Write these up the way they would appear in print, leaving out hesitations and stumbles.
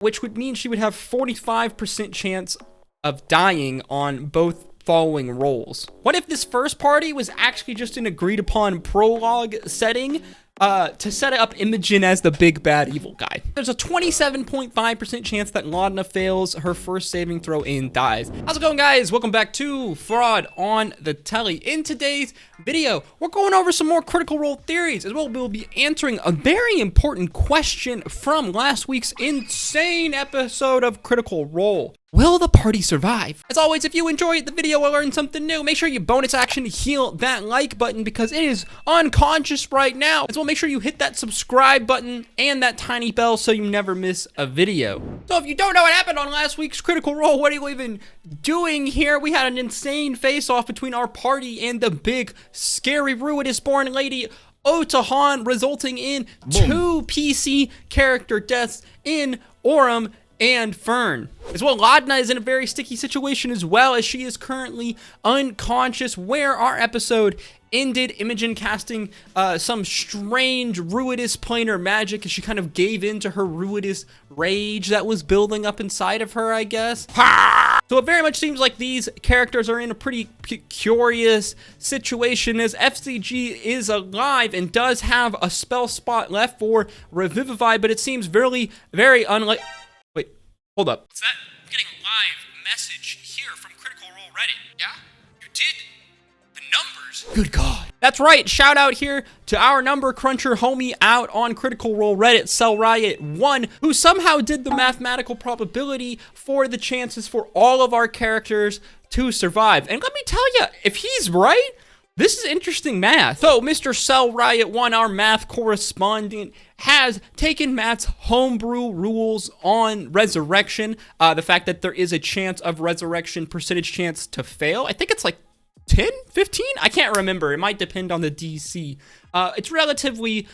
which would mean she would have 45% chance of dying on both following rolls. What if this first party was actually just an agreed upon prologue setting to set up Imogen as the big bad evil guy? There's a 27.5% chance that Luadna fails her first saving throw and dies. How's it going, guys? Welcome back to Fraud on the Telly. In today's video, we're going over some more Critical Role theories, as well we'll be answering a very important question from last week's insane episode of Critical Role. Will the party survive? As always, if you enjoyed the video or learned something new, make sure you bonus action heal that like button because it is unconscious right now. As well, make sure you hit that subscribe button and that tiny bell so you never miss a video. So if you don't know what happened on last week's Critical Role, what are you even doing here? We had an insane face-off between our party and the big, scary Ruidus-born lady Otahan, resulting in 2 PC character deaths in Orem and Fearne. As well, Luadna is in a very sticky situation as well, as she is currently unconscious, where our episode ended Imogen casting some strange Ruidus planar magic as she kind of gave in to her Ruidus rage that was building up inside of her, I guess. So it very much seems like these characters are in a pretty curious situation, as FCG is alive and does have a spell spot left for Revivify, but it seems very unlikely. Hold up. What's that? I'm getting a live message here from Critical Role Reddit. Yeah? You did the numbers. Good God. That's right. Shout out here to our number cruncher homie out on Critical Role Reddit, CellRiot1, who somehow did the mathematical probability for the chances for all of our characters to survive. And let me tell you, if he's right, this is interesting math. So Mr. CellRiot1, our math correspondent, has taken Matt's homebrew rules on resurrection. The fact that there is a chance of resurrection percentage chance to fail. I think it's like 10, 15? I can't remember. It might depend on the DC. It's relatively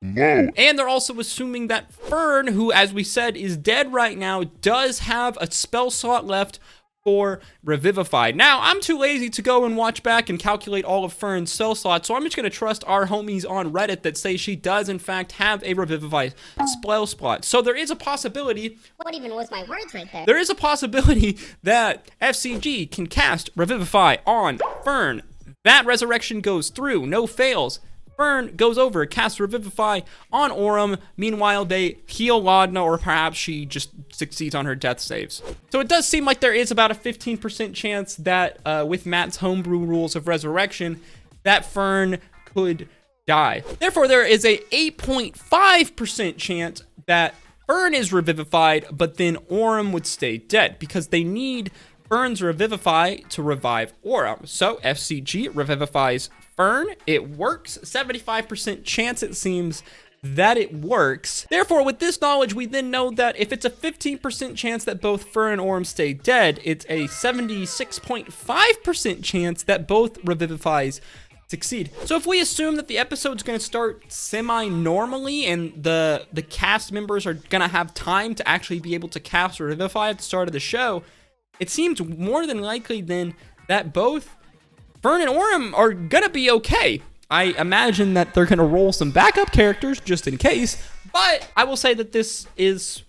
low. And they're also assuming that Fearne, who, as we said, is dead right now, does have a spell slot left for Revivify. Now, I'm too lazy to go and watch back and calculate all of Fearne's spell slots, so I'm just going to trust our homies on Reddit that say she does, in fact, have a Revivify spell slot. So there is a possibility... What even was my words right there? There is a possibility that FCG can cast Revivify on Fearne. That resurrection goes through, no fails. Fearne goes over, casts Revivify on Orem. Meanwhile, they heal Luadna, or perhaps she just succeeds on her death saves. So it does seem like there is about a 15% chance that with Matt's homebrew rules of resurrection, that Fearne could die. Therefore, there is a 8.5% chance that Fearne is revivified, but then Orem would stay dead because they need Fearne's Revivify to revive Orem. So FCG revivifies Fearne. It works. 75% chance, it seems, that it works. Therefore, with this knowledge, we then know that if it's a 15% chance that both Fearne and Orem stay dead, it's a 76.5% chance that both Revivifies succeed. So if we assume that the episode's going to start semi-normally and the cast members are going to have time to actually be able to cast or Revivify at the start of the show, it seems more than likely then that both Fearne and Orem are gonna be okay. I imagine that they're gonna roll some backup characters just in case, but I will say that this is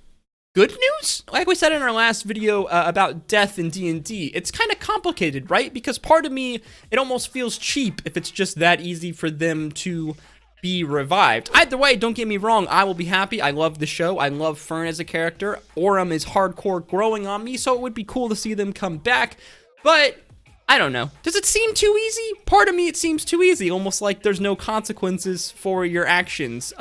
good news. Like we said in our last video about death in D&D, it's kind of complicated, right? Because part of me, it almost feels cheap if it's just that easy for them to be revived. Either way, don't get me wrong, I will be happy. I love the show. I love Fearne as a character. Orem is hardcore growing on me, so it would be cool to see them come back, but I don't know. Does it seem too easy? Part of me, it seems too easy, almost like there's no consequences for your actions.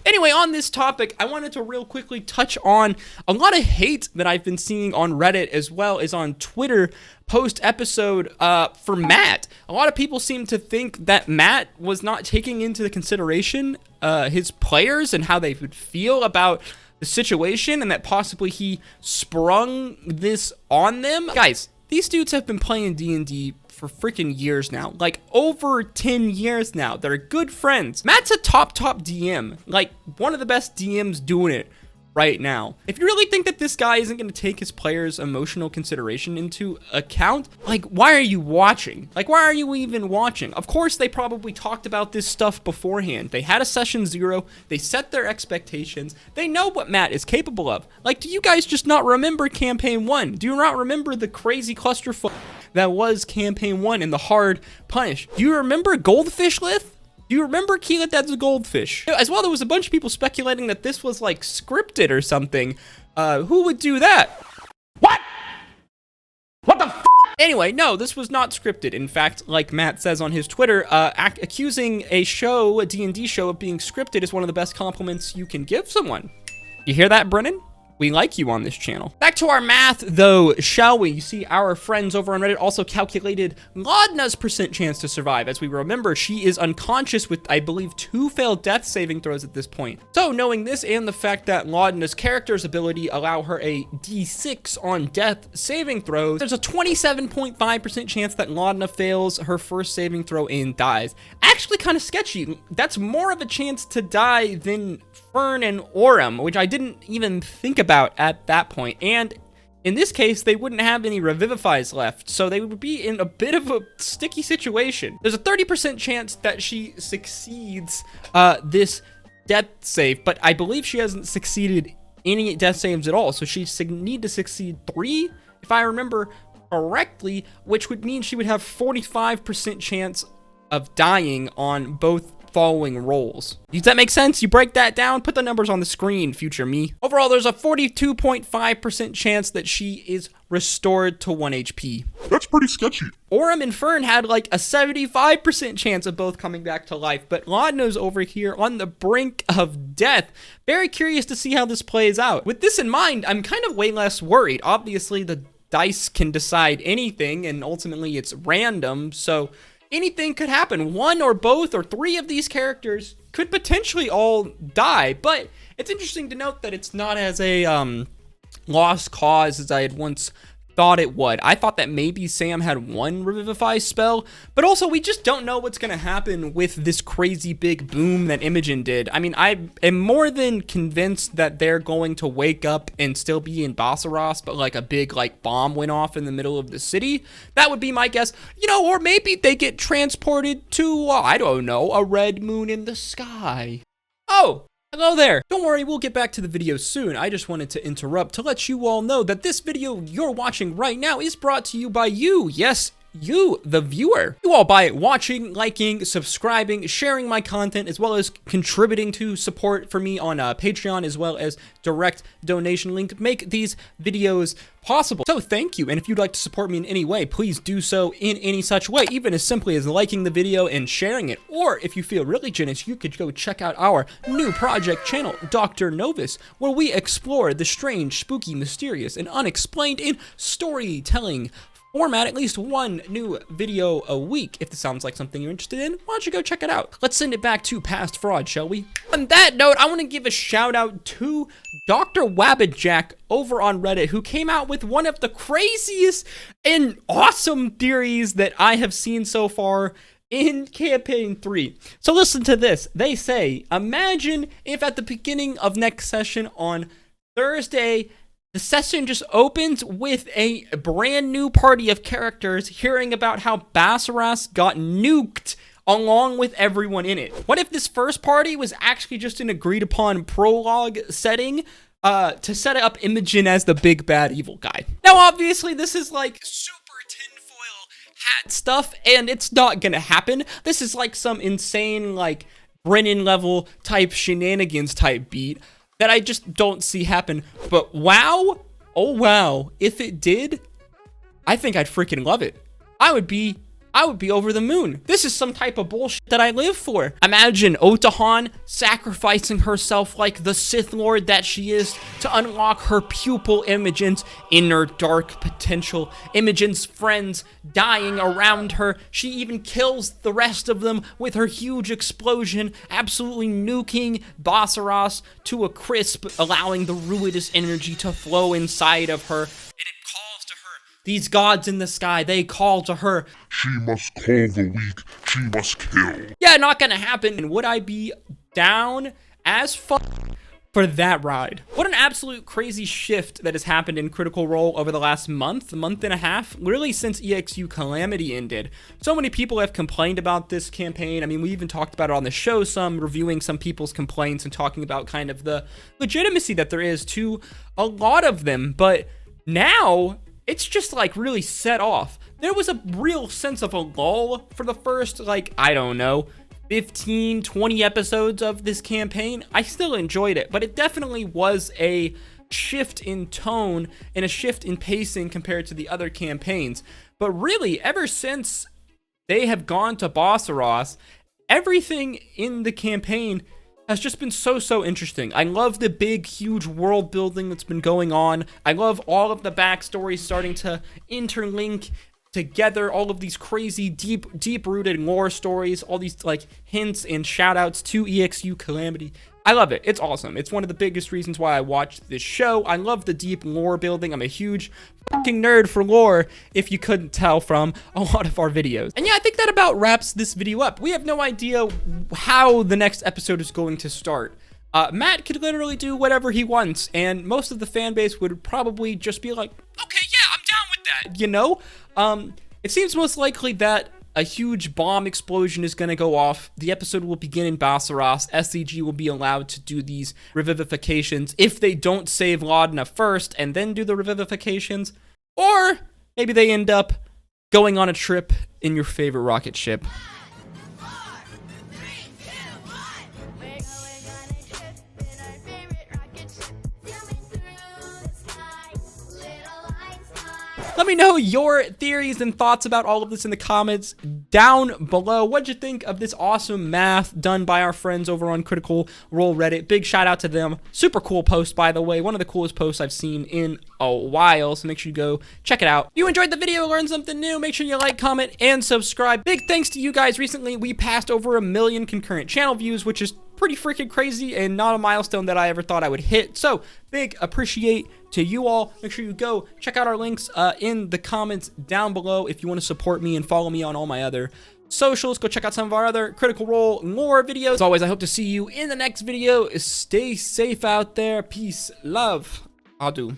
Anyway, on this topic, I wanted to real quickly touch on a lot of hate that I've been seeing on Reddit as well as on Twitter post-episode for Matt. A lot of people seem to think that Matt was not taking into consideration his players and how they would feel about the situation, and that possibly he sprung this on them. Guys, these dudes have been playing D&D for freaking years now, like over 10 years now. They're good friends. Matt's a top DM, like one of the best DMs doing it right now. If you really think that this guy isn't going to take his players' emotional consideration into account, like, why are you watching? Like, why are you even watching? Of course, they probably talked about this stuff beforehand. They had a session 0. They set their expectations. They know what Matt is capable of. Like, do you guys just not remember campaign 1? Do you not remember the crazy clusterfuck that was campaign 1 and the hard punish? Do you remember Goldfish Lith? Do you remember Keelit that's a goldfish? As well, there was a bunch of people speculating that this was like scripted or something. Who would do that? What? What the f? Anyway, no, this was not scripted. In fact, like Matt says on his Twitter, accusing a show, a D&D show, of being scripted is one of the best compliments you can give someone. You hear that, Brennan? We like you on this channel. Back to our math, though, shall we? You see, our friends over on Reddit also calculated Luadna's % chance to survive. As we remember, she is unconscious with, I believe, 2 failed death saving throws at this point. So, knowing this and the fact that Luadna's character's ability allow her a D6 on death saving throws, there's a 27.5% chance that Luadna fails her first saving throw and dies. Actually, kind of sketchy. That's more of a chance to die than Fearne and Orem, which I didn't even think about at that point. And in this case, they wouldn't have any revivifies left, so they would be in a bit of a sticky situation. There's a 30% chance that she succeeds this death save, but I believe she hasn't succeeded any death saves at all, so she need to succeed 3, if I remember correctly, which would mean she would have 45% chance of dying on both following rolls. Does that make sense? You break that down, put the numbers on the screen, future me. Overall, there's a 42.5% chance that she is restored to 1 HP. That's pretty sketchy. Orem and Fearne had like a 75% chance of both coming back to life, but Luadna's over here on the brink of death. Very curious to see how this plays out. With this in mind, I'm kind of way less worried. Obviously, the dice can decide anything, and ultimately it's random, so anything could happen. 1 or both or 3 of these characters could potentially all die, but it's interesting to note that it's not as a lost cause as I had once thought it would. I thought that maybe Sam had 1 revivify spell, but also we just don't know what's going to happen with this crazy big boom that Imogen did. I mean, I am more than convinced that they're going to wake up and still be in Bassaros, but like a big like bomb went off in the middle of the city. That would be my guess. You know, or maybe they get transported to, I don't know, a red moon in the sky. Oh! Hello there. Don't worry, we'll get back to the video soon. I just wanted to interrupt to let you all know that this video you're watching right now is brought to you by you. Yes, you, the viewer. You all by watching, liking, subscribing, sharing my content, as well as contributing to support for me on Patreon, as well as direct donation link, make these videos possible. So thank you, and if you'd like to support me in any way, please do so in any such way, even as simply as liking the video and sharing it. Or if you feel really generous, you could go check out our new project channel, Dr. Novus, where we explore the strange, spooky, mysterious, and unexplained in storytelling format, at least 1 new video a week. If this sounds like something you're interested in, why don't you go check it out? Let's send it back to past fraud, shall we? On that note, I want to give a shout out to Dr. Wabbitjack over on Reddit, who came out with one of the craziest and awesome theories that I have seen so far in campaign 3. So listen to this. They say, imagine if at the beginning of next session on Thursday, the session just opens with a brand new party of characters hearing about how Bassaros got nuked along with everyone in it. What if this first party was actually just an agreed upon prologue setting to set up Imogen as the big bad evil guy? Now, obviously, this is like super tinfoil hat stuff, and it's not gonna happen. This is like some insane, like, Brennan level type shenanigans type beat that I just don't see happen. But wow, oh wow, if it did, I think I'd freaking love it. I would be over the moon. This is some type of bullshit that I live for. Imagine Otahan sacrificing herself like the Sith Lord that she is to unlock her pupil Imogen's inner dark potential. Imogen's friends dying around her. She even kills the rest of them with her huge explosion, absolutely nuking Bassaros to a crisp, allowing the Ruidus energy to flow inside of her. And it calls to her. These gods in the sky, they call to her. She must call the weak, she must kill. Yeah, not gonna happen. And would I be down as fuck for that ride. What an absolute crazy shift that has happened in Critical Role over the last month and a half, really since EXU Calamity ended. So many people have complained about this campaign. I mean, we even talked about it on the show, some reviewing some people's complaints and talking about kind of the legitimacy that there is to a lot of them. But now it's just like really set off. There was a real sense of a lull for the first, like, I don't know, 15, 20 episodes of this campaign. I still enjoyed it, but it definitely was a shift in tone and a shift in pacing compared to the other campaigns. But really, ever since they have gone to Bossaros, everything in the campaign has just been so interesting. I love the big, huge world building that's been going on. I love all of the backstories starting to interlink together, all of these crazy deep-rooted lore stories, all these like hints and shout-outs to EXU Calamity. I love it. It's awesome. It's one of the biggest reasons why I watched this show. I love the deep lore building. I'm a huge fucking nerd for lore, if you couldn't tell from a lot of our videos. And yeah, I think that about wraps this video up. We have no idea how the next episode is going to start. Matt could literally do whatever he wants, and most of the fan base would probably just be like, Okay, yeah, I'm down with that. you know? It seems most likely that a huge bomb explosion is going to go off. The episode will begin in Bossaros. SCG will be allowed to do these revivifications if they don't save Luadna first and then do the revivifications. Or maybe they end up going on a trip in your favorite rocket ship. Let me know your theories and thoughts about all of this in the comments down below. What'd you think of this awesome math done by our friends over on Critical Role Reddit? Big shout out to them. Super cool post, by the way. One of the coolest posts I've seen in a while, so make sure you go check it out. If you enjoyed the video, learned something new, make sure you like, comment, and subscribe. Big thanks to you guys. Recently, we passed over 1 million concurrent channel views, which is pretty freaking crazy and not a milestone that I ever thought I would hit. So big appreciate to you all. Make sure you go check out our links in the comments down below if you want to support me and follow me on all my other socials. Go check out some of our other Critical Role lore videos. As always, I hope to see you in the next video. Stay safe out there. Peace, love. Adieu.